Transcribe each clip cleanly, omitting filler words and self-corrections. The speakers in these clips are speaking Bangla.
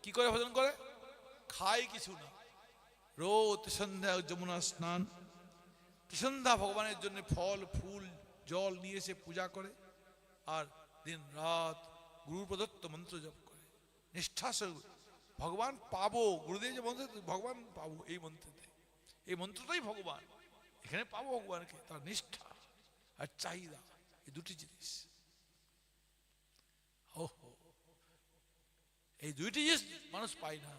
কি করে ভজন করে? খায় কিছু না, রোজ সন্ধ্যা যমুনা স্নান, সন্ধ্যা ভগবানের জন্য ফল ফুল জল নিয়ে এসে পূজা করে, আর দিন রাত গুরু প্রদত্ত মন্ত্র জপ করে নিষ্ঠা সহ। ভগবান পাবো, গুরুদেব যে মন্ত্র, ভগবান পাবো এই মন্ত্রতে, এই মন্ত্রটাই ভগবান, এখানে পাবো ভগবানকে। তার নিষ্ঠা আর চাহিদা, এই দুটি জিনিস। এই দুইটি জিনিস মানুষ পায় না।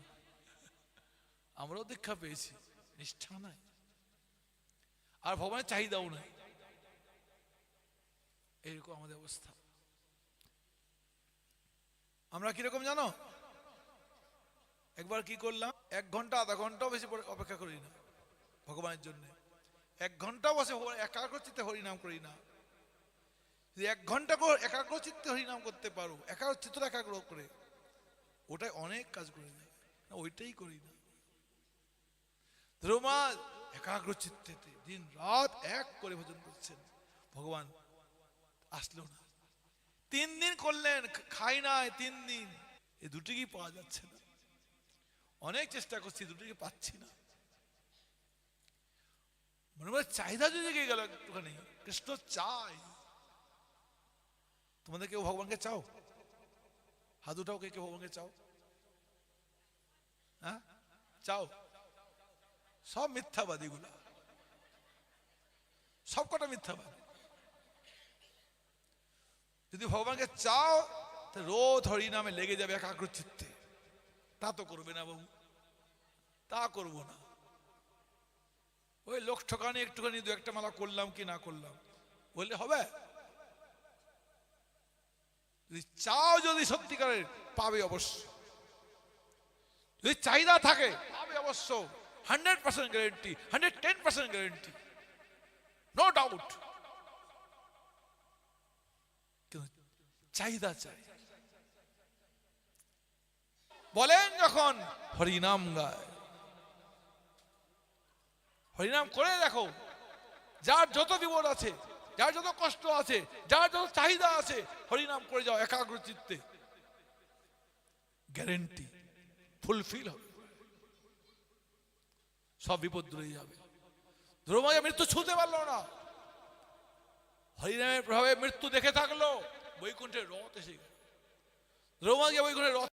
আমরাও দীক্ষা পেয়েছি, নিষ্ঠা নাই আর ভগবানের চাহিদাও নাই, এইরকম আমাদের অবস্থা। আমরা কিরকম জানো? একবার কি করলাম, 1 ঘন্টা আধা ঘন্টাও বেশি অপেক্ষা করি না ভগবানের জন্য। 1 ঘন্টা বসে একাগ্র চিত্তে হরিনাম করি না। যদি 1 ঘন্টা একাগ্র চিত্তে হরিনাম করতে পারো, চিত্ত একাগ্র করে, ওটাই অনেক কাজ করে দেয়। ওইটাই করি না। ধ্রুমা একাগ্র চিত্তে দিন রাত এক করে ভজন করছেন, ভগবান আসলো না। 3 দিন করলেন, খাই নাই 3 দিন, এই দুটি কি পাওয়া যাচ্ছে না? অনেক চেষ্টা করছি, দুটিকে পাচ্ছি না। মনে মনে চাহিদা যদি জেগে গেল একটুখানি, কৃষ্ণ চাই। তোমাদের কেউ ভগবানকে চাও? হাত উঠাও, কে কেউ ভগবানকে চাও? হ্যাঁ, চাও? সব মিথ্যাবাদী গুলা, সব কটা মিথ্যাবাদী। যদি ভগবানকে চাও, রোজ হরি নামে লেগে যাবে একাগ্র চিত্তে। তা তো করবে না বাবু, তা করবো না। ওই লোক ঠকানি একটুখানি 2-1টা মালা করলাম কি না করলাম বললে হবে? যদি চাও, যদি সত্যিকারের, পাবে অবশ্য। যদি চাহিদা থাকে পাবে অবশ্য, 100% গ্যারেন্টি, 110% গ্যারেন্টি, নো ডাউট। চাহিদা চাই। বলেন যখন হরিনাম গায়, হরিনাম করে দেখো, যার যত বিপদ আছে, যার যত কষ্ট আছে, যার যত চাহিদা আছে, হরিনাম করে যাও একাগ্র চিত্তে, গ্যারেন্টি ফুলফিল হবে, সব বিপদ দূরে যাবে। ধ্রুবকে মৃত্যু ছুঁতে পারলো না, হরিনামের প্রভাবে মৃত্যু দেখে থাকলো, বৈকুণ্ঠের রথ এসে গেল। ধ্রুবকে বৈকুণ্ঠের রথ